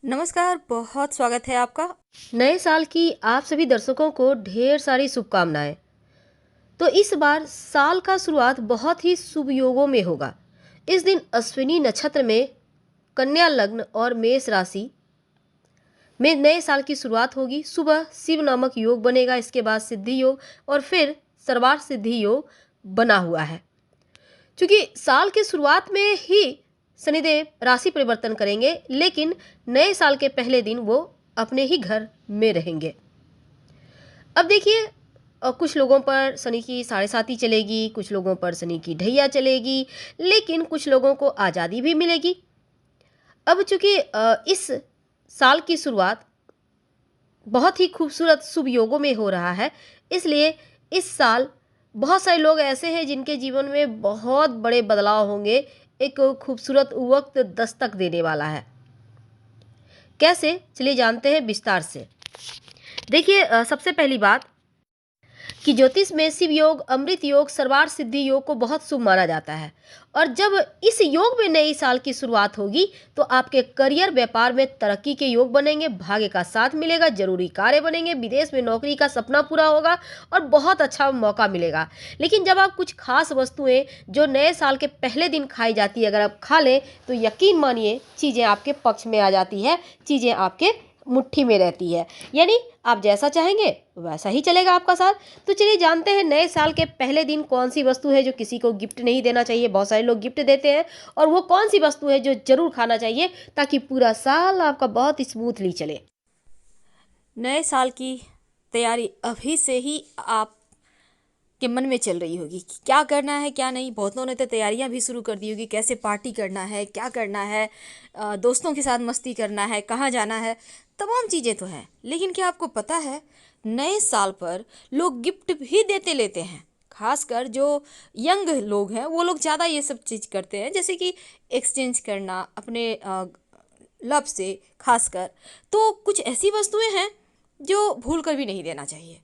नमस्कार, बहुत स्वागत है आपका। नए साल की आप सभी दर्शकों को ढेर सारी शुभकामनाएं। तो इस बार साल का शुरुआत बहुत ही शुभ योगों में होगा। इस दिन अश्विनी नक्षत्र में कन्या लग्न और मेष राशि में नए साल की शुरुआत होगी। सुबह शिव नामक योग बनेगा, इसके बाद सिद्धि योग और फिर सर्वार्थ सिद्धि योग बना हुआ है। क्योंकि साल के शुरुआत में ही शनिदेव राशि परिवर्तन करेंगे, लेकिन नए साल के पहले दिन वो अपने ही घर में रहेंगे। अब देखिए, कुछ लोगों पर शनि की साढ़े साती चलेगी, कुछ लोगों पर शनि की ढैया चलेगी, लेकिन कुछ लोगों को आज़ादी भी मिलेगी। अब चूंकि इस साल की शुरुआत बहुत ही खूबसूरत शुभ योगों में हो रहा है, इसलिए इस साल बहुत सारे लोग ऐसे हैं जिनके जीवन में बहुत बड़े बदलाव होंगे। एक खूबसूरत वक्त दस्तक देने वाला है। कैसे, चलिए जानते हैं विस्तार से। देखिए, सबसे पहली बात कि ज्योतिष में शिव योग, अमृत योग, सर्वार्थ सिद्धि योग को बहुत शुभ माना जाता है। और जब इस योग में नई साल की शुरुआत होगी तो आपके करियर, व्यापार में तरक्की के योग बनेंगे, भाग्य का साथ मिलेगा, जरूरी कार्य बनेंगे, विदेश में नौकरी का सपना पूरा होगा और बहुत अच्छा मौका मिलेगा। लेकिन जब आप कुछ खास वस्तुएं जो नए साल के पहले दिन खाई जाती है, अगर आप खा लें तो यकीन मानिए चीज़ें आपके पक्ष में आ जाती है, चीज़ें आपके मुट्ठी में रहती है। यानी आप जैसा चाहेंगे वैसा ही चलेगा आपका साथ। तो चलिए जानते हैं नए साल के पहले दिन कौन सी वस्तु है जो किसी को गिफ्ट नहीं देना चाहिए। बहुत सारे लोग गिफ्ट देते हैं, और वो कौन सी वस्तु है जो जरूर खाना चाहिए ताकि पूरा साल आपका बहुत स्मूथली चले। नए साल की तैयारी अभी से ही आप के मन में चल रही होगी कि क्या करना है क्या नहीं। बहुतों ने तो तैयारियां भी शुरू कर दी होगी, कैसे पार्टी करना है, क्या करना है, दोस्तों के साथ मस्ती करना है, कहाँ जाना है, तमाम चीज़ें तो हैं। लेकिन क्या आपको पता है, नए साल पर लोग गिफ्ट भी देते लेते हैं। खासकर जो यंग लोग हैं वो लोग ज़्यादा ये सब चीज़ करते हैं, जैसे कि एक्सचेंज करना अपने लव से खासकर। तो कुछ ऐसी वस्तुएं हैं जो भूल कर भी नहीं देना चाहिए।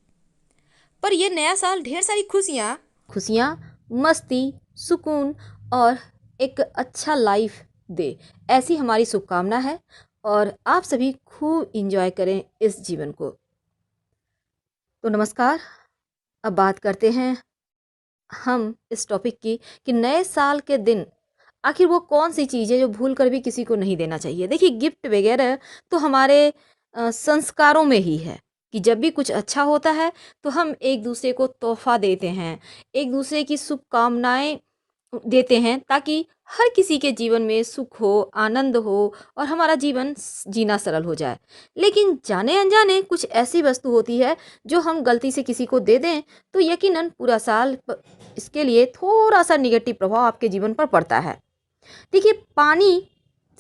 पर यह नया साल ढेर सारी खुशियाँ, मस्ती, सुकून और एक अच्छा लाइफ दे, ऐसी हमारी शुभकामना है। और आप सभी खूब इंजॉय करें इस जीवन को। तो नमस्कार, अब बात करते हैं हम इस टॉपिक की कि नए साल के दिन आखिर वो कौन सी चीज़ है जो भूल कर भी किसी को नहीं देना चाहिए। देखिए, गिफ्ट वगैरह तो हमारे संस्कारों में ही है कि जब भी कुछ अच्छा होता है तो हम एक दूसरे को तोहफा देते हैं, एक दूसरे की शुभकामनाएं देते हैं, ताकि हर किसी के जीवन में सुख हो, आनंद हो और हमारा जीवन जीना सरल हो जाए। लेकिन जाने अनजाने कुछ ऐसी वस्तु होती है जो हम गलती से किसी को दे दें तो यकीनन पूरा साल इसके लिए थोड़ा सा निगेटिव प्रभाव आपके जीवन पर पड़ता है। देखिए, पानी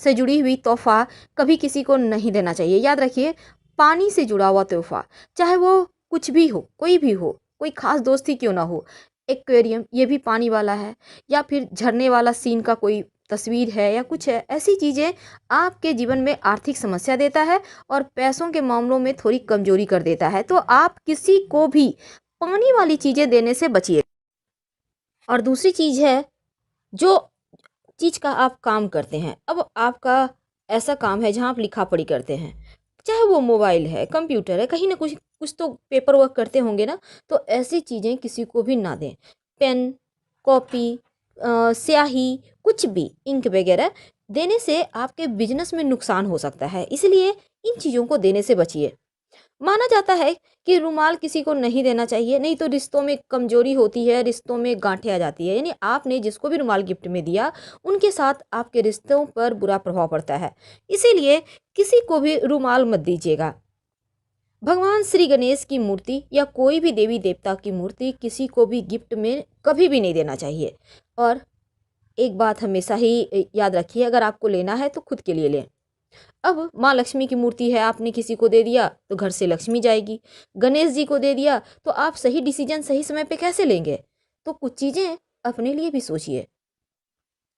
से जुड़ी हुई तोहफा कभी किसी को नहीं देना चाहिए। याद रखिए, पानी से जुड़ा हुआ तोहफा, चाहे वो कुछ भी हो, कोई भी हो, कोई खास दोस्ती क्यों ना हो, एक्वेरियम ये भी पानी वाला है, या फिर झरने वाला सीन का कोई तस्वीर है या कुछ है, ऐसी चीज़ें आपके जीवन में आर्थिक समस्या देता है और पैसों के मामलों में थोड़ी कमजोरी कर देता है। तो आप किसी को भी पानी वाली चीज़ें देने से बचिए। और दूसरी चीज़ है, जो चीज़ का आप काम करते हैं, अब आपका ऐसा काम है जहाँ आप लिखा पढ़ी करते हैं, चाहे वो मोबाइल है, कंप्यूटर है, कहीं ना कुछ कुछ तो पेपर वर्क करते होंगे ना, तो ऐसी चीज़ें किसी को भी ना दें। पेन, कॉपी, स्याही, कुछ भी इंक वगैरह देने से आपके बिजनेस में नुकसान हो सकता है, इसलिए इन चीज़ों को देने से बचिए। माना जाता है कि रुमाल किसी को नहीं देना चाहिए, नहीं तो रिश्तों में कमजोरी होती है, रिश्तों में गांठें आ जाती है। यानी आपने जिसको भी रुमाल गिफ्ट में दिया उनके साथ आपके रिश्तों पर बुरा प्रभाव पड़ता है, इसीलिए किसी को भी रुमाल मत दीजिएगा। भगवान श्री गणेश की मूर्ति या कोई भी देवी देवता की मूर्ति किसी को भी गिफ्ट में कभी भी नहीं देना चाहिए। और एक बात हमेशा ही याद रखिए, अगर आपको लेना है तो खुद के लिए लें। अब माँ लक्ष्मी की मूर्ति है, आपने किसी को दे दिया तो घर से लक्ष्मी जाएगी। गणेश जी को दे दिया तो आप सही डिसीजन सही समय पे कैसे लेंगे। तो कुछ चीज़ें अपने लिए भी सोचिए।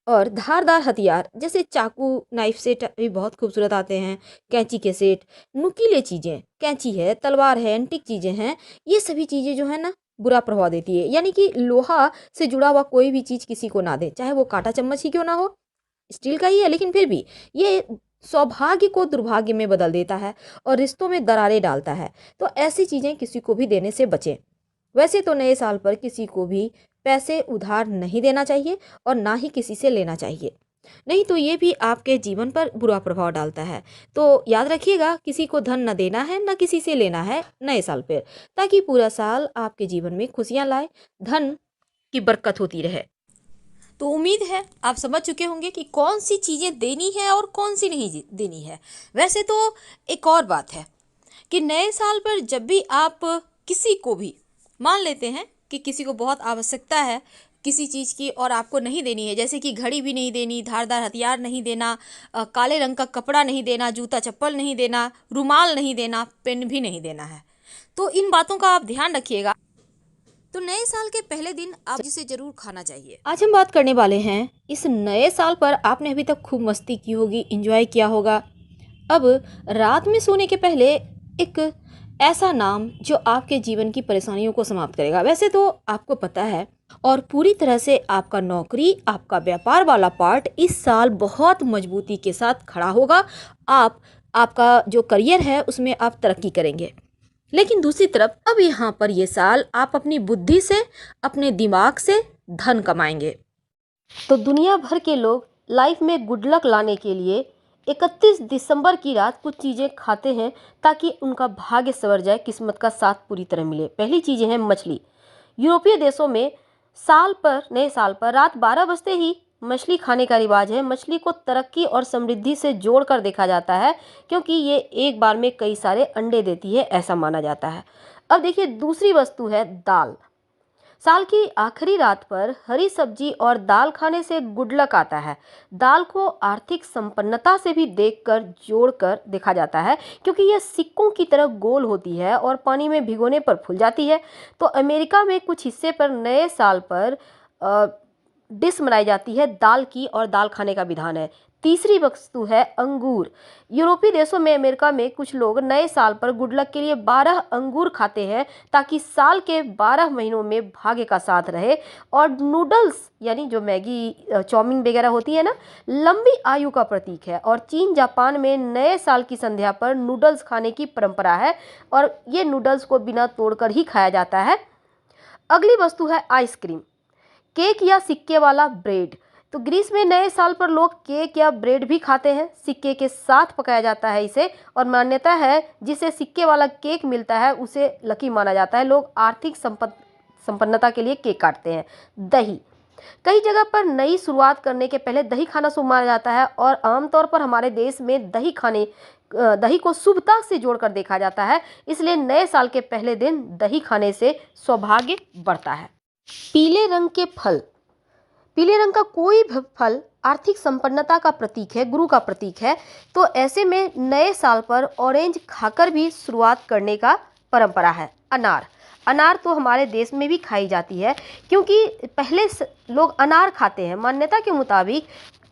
और धारदार हथियार जैसे चाकू, नाइफ सेट भी बहुत खूबसूरत आते हैं, कैंची के सेट, नुकीले चीज़ें, कैंची है, तलवार है, एंटिक चीज़ें हैं, ये सभी चीज़ें जो है ना बुरा प्रभाव देती है। यानी कि लोहा से जुड़ा हुआ कोई भी चीज़ किसी को ना दे, चाहे वो कांटा चम्मच ही क्यों ना हो, स्टील का ही है लेकिन फिर भी ये सौभाग्य को दुर्भाग्य में बदल देता है और रिश्तों में दरारें डालता है। तो ऐसी चीज़ें किसी को भी देने से बचें। वैसे तो नए साल पर किसी को भी पैसे उधार नहीं देना चाहिए और ना ही किसी से लेना चाहिए, नहीं तो ये भी आपके जीवन पर बुरा प्रभाव डालता है। तो याद रखिएगा, किसी को धन न देना है न किसी से लेना है नए साल पर, ताकि पूरा साल आपके जीवन में खुशियाँ लाए, धन की बरकत होती रहे। तो उम्मीद है आप समझ चुके होंगे कि कौन सी चीज़ें देनी है और कौन सी नहीं देनी है। वैसे तो एक और बात है कि नए साल पर जब भी आप किसी को भी मान लेते हैं कि किसी को बहुत आवश्यकता है किसी चीज़ की और आपको नहीं देनी है, जैसे कि घड़ी भी नहीं देनी, धारदार हथियार नहीं देना, काले रंग का कपड़ा नहीं देना, जूता चप्पल नहीं देना, रुमाल नहीं देना, पेन भी नहीं देना है, तो इन बातों का आप ध्यान रखिएगा। तो नए साल के पहले दिन आप जिसे जरूर खाना चाहिए। आज हम बात करने वाले हैं इस नए साल पर। आपने अभी तक खूब मस्ती की होगी, एंजॉय किया होगा। अब रात में सोने के पहले एक ऐसा नाम जो आपके जीवन की परेशानियों को समाप्त करेगा। वैसे तो आपको पता है, और पूरी तरह से आपका नौकरी, आपका व्यापार वाला पार्ट इस साल बहुत मजबूती के साथ खड़ा होगा। आपका जो करियर है उसमें आप तरक्की करेंगे। लेकिन दूसरी तरफ अब यहाँ पर ये साल आप अपनी बुद्धि से, अपने दिमाग से धन कमाएंगे। तो दुनिया भर के लोग लाइफ में गुड लक लाने के लिए 31 दिसंबर की रात कुछ चीज़ें खाते हैं ताकि उनका भाग्य संवर जाए, किस्मत का साथ पूरी तरह मिले। पहली चीज़ें हैं मछली। यूरोपीय देशों में नए साल पर रात 12 बजते ही मछली खाने का रिवाज है। मछली को तरक्की और समृद्धि से जोड़कर देखा जाता है, क्योंकि ये एक बार में कई सारे अंडे देती है, ऐसा माना जाता है। अब देखिए, दूसरी वस्तु है दाल। साल की आखिरी रात पर हरी सब्जी और दाल खाने से गुड लक आता है। दाल को आर्थिक संपन्नता से भी जोड़कर देखा जाता है, क्योंकि यह सिक्कों की तरह गोल होती है और पानी में भिगोने पर फूल जाती है। तो अमेरिका में कुछ हिस्से पर नए साल पर डिश बनाई जाती है दाल की, और दाल खाने का विधान है। तीसरी वस्तु है अंगूर। यूरोपीय देशों में, अमेरिका में कुछ लोग नए साल पर गुड लक के लिए 12 अंगूर खाते हैं, ताकि साल के 12 महीनों में भाग्य का साथ रहे। और नूडल्स, यानी जो मैगी चाउमीन वगैरह होती है ना, लंबी आयु का प्रतीक है। और चीन, जापान में नए साल की संध्या पर नूडल्स खाने की परंपरा है, और ये नूडल्स को बिना तोड़कर ही खाया जाता है। अगली वस्तु है आइसक्रीम, केक या सिक्के वाला ब्रेड। तो ग्रीस में नए साल पर लोग केक या ब्रेड भी खाते हैं, सिक्के के साथ पकाया जाता है इसे, और मान्यता है जिसे सिक्के वाला केक मिलता है उसे लकी माना जाता है। लोग आर्थिक संपन्नता के लिए केक काटते हैं। दही, कई जगह पर नई शुरुआत करने के पहले दही खाना शुभ माना जाता है, और आमतौर पर हमारे देश में दही को शुभता से जोड़कर देखा जाता है। इसलिए नए साल के पहले दिन दही खाने से सौभाग्य बढ़ता है। पीले रंग के फल, पीले रंग का कोई भी फल आर्थिक संपन्नता का प्रतीक है, गुरु का प्रतीक है। तो ऐसे में नए साल पर ऑरेंज खाकर भी शुरुआत करने का परंपरा है। अनार तो हमारे देश में भी खाई जाती है, क्योंकि पहले लोग अनार खाते हैं। मान्यता के मुताबिक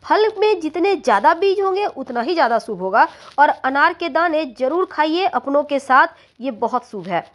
फल में जितने ज़्यादा बीज होंगे उतना ही ज़्यादा शुभ होगा, और अनार के दाने जरूर खाइए अपनों के साथ, ये बहुत शुभ है।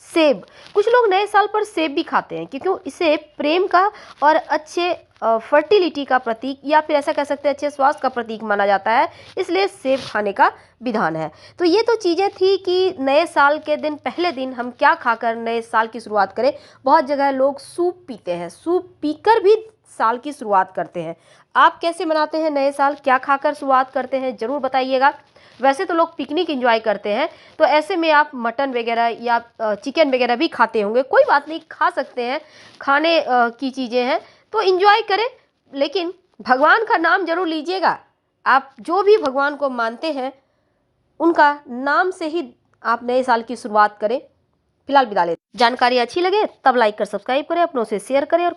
सेब, कुछ लोग नए साल पर सेब भी खाते हैं, क्योंकि इसे प्रेम का और अच्छे फर्टिलिटी का प्रतीक, या फिर ऐसा कह सकते हैं अच्छे स्वास्थ्य का प्रतीक माना जाता है, इसलिए सेब खाने का विधान है। तो ये तो चीज़ें थी कि नए साल के दिन, पहले दिन हम क्या खाकर नए साल की शुरुआत करें। बहुत जगह लोग सूप पीते हैं, सूप पीकर भी साल की शुरुआत करते हैं। आप कैसे मनाते हैं नए साल, क्या खाकर शुरुआत करते हैं, ज़रूर बताइएगा। वैसे तो लोग पिकनिक एंजॉय करते हैं, तो ऐसे में आप मटन वगैरह या चिकन वगैरह भी खाते होंगे। कोई बात नहीं, खा सकते हैं, खाने की चीज़ें हैं तो एंजॉय करें, लेकिन भगवान का नाम जरूर लीजिएगा। आप जो भी भगवान को मानते हैं उनका नाम से ही आप नए साल की शुरुआत करें। फिलहाल विदा लेते हैं। जानकारी अच्छी लगे तब लाइक कर सब्सक्राइब करें, अपनों से शेयर करें और